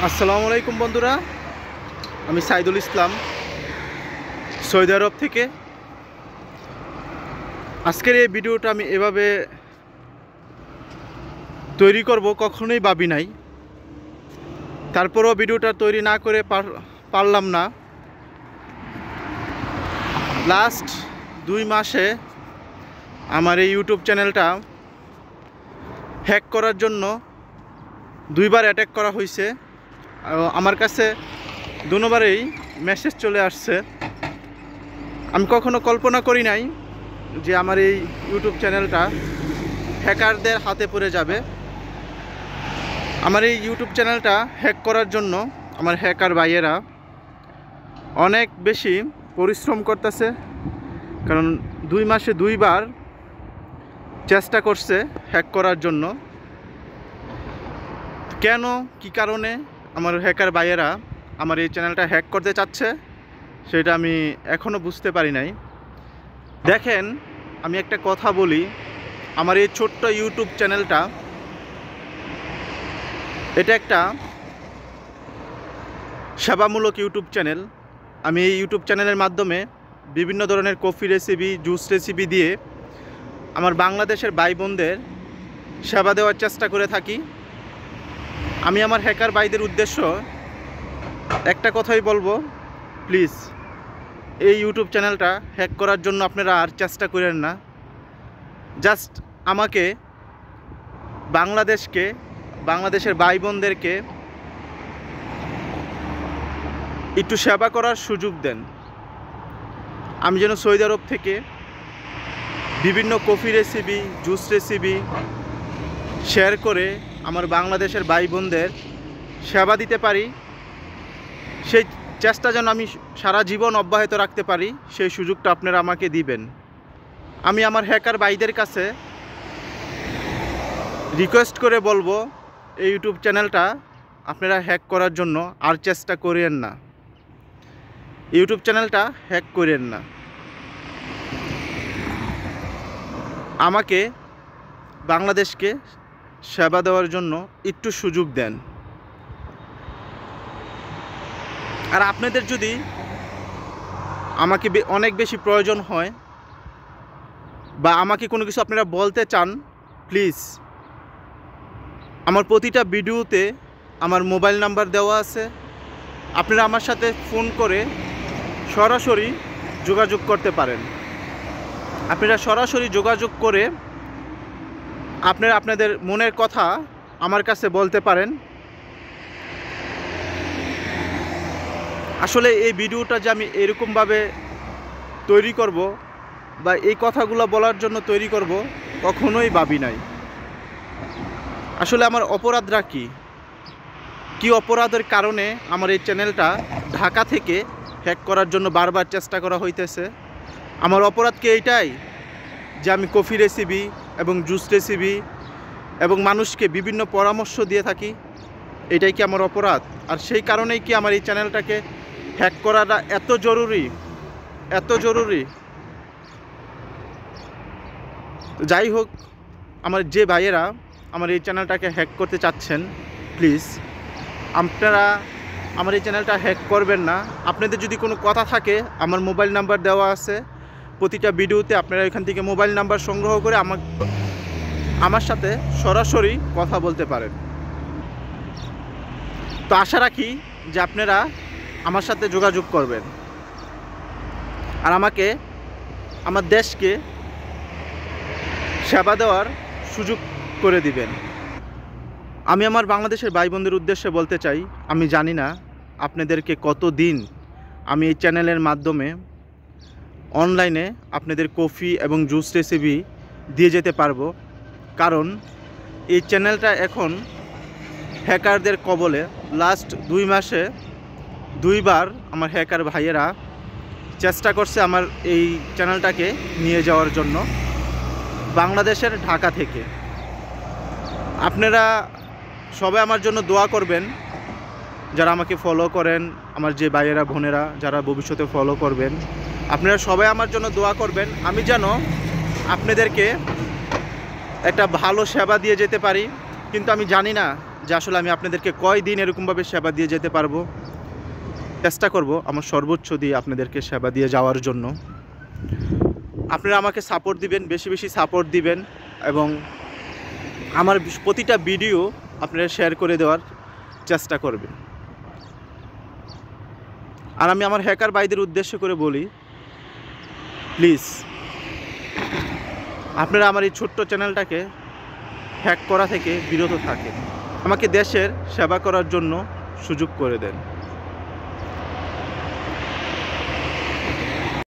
আসসালামু আলাইকুম বন্ধুরা, আমি সাইদুল ইসলাম সৌদি আরব থেকে। আজকের এই ভিডিওটা আমি এভাবে তৈরি করব কখনোই ভাবি নাই। তারপরও ভিডিওটা তৈরি না করে পারলাম না। লাস্ট 2 মাসে আমার এই ইউটিউব চ্যানেলটা হ্যাক করার জন্য 2বার অ্যাটাক করা হয়েছে। আমার কাছে 2বারেই মেসেজ চলে আসছে। আমি কখনো কল্পনা করি নাই যে আমার এই ইউটিউব চ্যানেলটা হ্যাকারদের হাতে পড়ে যাবে। আমার এই ইউটিউব চ্যানেলটা হ্যাক করার জন্য আমার হ্যাকার ভাইয়েরা অনেক বেশি পরিশ্রম করতেছে, কারণ 2 মাসে 2বার চেষ্টা করছে হ্যাক করার জন্য। কেন, কি কারণে আমার হ্যাকার ভাইয়েরা আমার এই চ্যানেলটা হ্যাক করতে চাচ্ছে সেটা আমি এখনও বুঝতে পারি নাই। দেখেন, আমি একটা কথা বলি, আমার এই ছোট্ট ইউটিউব চ্যানেলটা এটা একটা সেবামূলক ইউটিউব চ্যানেল। আমি এই ইউটিউব চ্যানেলের মাধ্যমে বিভিন্ন ধরনের কফি রেসিপি, জুস রেসিপি দিয়ে আমার বাংলাদেশের ভাই বোনদের সেবা দেওয়ার চেষ্টা করে থাকি। আমি আমার হ্যাকার ভাইদের উদ্দেশ্য একটা কথাই বলবো, প্লিজ এই ইউটিউব চ্যানেলটা হ্যাক করার জন্য আপনারা আর চেষ্টা করেন না। জাস্ট আমাকে বাংলাদেশের ভাই বোনদেরকে একটু সেবা করার সুযোগ দেন। আমি যেন সৌদি আরব থেকে বিভিন্ন coffee recipe, juice recipe share করে আমার বাংলাদেশের ভাই বোনদের সেবা দিতে পারি, সেই চেষ্টা যেন আমি সারা জীবন অব্যাহত রাখতে পারি, সেই সুযোগটা আপনারা আমাকে দিবেন। আমি আমার হ্যাকার ভাইদের কাছে রিকোয়েস্ট করে বলবো, এই ইউটিউব চ্যানেলটা আপনারা হ্যাক করার জন্য আর চেষ্টা করেন না। ইউটিউব চ্যানেলটা হ্যাক করেন না। আমাকে বাংলাদেশকে সেবা দেওয়ার জন্য একটু সুযোগ দেন। আর আপনাদের যদি আমাকে অনেক বেশি প্রয়োজন হয় বা আমাকে কোনো কিছু আপনারা বলতে চান, প্লিজ আমার প্রতিটা ভিডিওতে আমার মোবাইল নাম্বার দেওয়া আছে। আপনারা আমার সাথে ফোন করে সরাসরি যোগাযোগ করতে পারেন। আপনারা সরাসরি যোগাযোগ করে আপনারা আপনাদের মনের কথা আমার কাছে বলতে পারেন। আসলে এই ভিডিওটা যে আমি এরকমভাবে তৈরি করব বা এই কথাগুলো বলার জন্য তৈরি করব কখনোই ভাবি নাই। আসলে আমার অপরাধটা কি অপরাধের কারণে আমার এই চ্যানেলটা ঢাকা থেকে হ্যাক করার জন্য বারবার চেষ্টা করা হইতেছে? আমার অপরাধ কি এইটাই যে আমি কফি রেসিপি এবং জুস রেসিপি এবং মানুষকে বিভিন্ন পরামর্শ দিয়ে থাকি? এটাই কি আমার অপরাধ? আর সেই কারণেই কি আমার এই চ্যানেলটাকে হ্যাক করাটা এত জরুরি? যাই হোক, আমার যে ভাইয়েরা আমার এই চ্যানেলটাকে হ্যাক করতে চাচ্ছেন, প্লিজ আপনারা আমার এই চ্যানেলটা হ্যাক করবেন না। আপনাদের যদি কোনো কথা থাকে, আমার মোবাইল নাম্বার দেওয়া আছে প্রতিটা ভিডিওতে। আপনারা এখান থেকে মোবাইল নাম্বার সংগ্রহ করে আমার সাথে সরাসরি কথা বলতে পারেন। তো আশা রাখি যে আপনারা আমার সাথে যোগাযোগ করবেন আর আমাকে আমার দেশকে সেবা দেওয়ার সুযোগ করে দিবেন। আমি আমার বাংলাদেশের ভাই বোনদের উদ্দেশ্যে বলতে চাই, আমি জানি না আপনাদেরকে কতদিন আমি এই চ্যানেলের মাধ্যমে অনলাইনে আপনাদের কফি এবং জুস রেসিপি দিয়ে যেতে পারবো, কারণ এই চ্যানেলটা এখন হ্যাকারদের কবলে। লাস্ট 2 মাসে 2বার আমার হ্যাকার ভাইয়েরা চেষ্টা করছে আমার এই চ্যানেলটাকে নিয়ে যাওয়ার জন্য বাংলাদেশের ঢাকা থেকে। আপনারা সবাই আমার জন্য দোয়া করবেন, যারা আমাকে ফলো করেন, আমার যে ভাইয়েরা বোনেরা যারা ভবিষ্যতে ফলো করবেন, আপনারা সবাই আমার জন্য দোয়া করবেন। আমি যেন আপনাদেরকে একটা ভালো সেবা দিয়ে যেতে পারি। কিন্তু আমি জানি না যে আসলে আমি আপনাদেরকে কয়দিন এরকমভাবে সেবা দিয়ে যেতে পারবো। চেষ্টা করব আমার সর্বোচ্চ দিয়ে আপনাদেরকে সেবা দিয়ে যাওয়ার জন্য। আপনারা আমাকে সাপোর্ট দিবেন, বেশি বেশি সাপোর্ট দিবেন এবং আমার প্রতিটা ভিডিও আপনারা শেয়ার করে দেওয়ার চেষ্টা করবেন। আর আমি আমার হ্যাকার ভাইদের উদ্দেশ্য করে বলি, প্লিজ আপনারা আমার এই ছোট্ট চ্যানেলটাকে হ্যাক করা থেকে বিরত থাকেন। আমাকে দেশের সেবা করার জন্য সুযোগ করে দেন।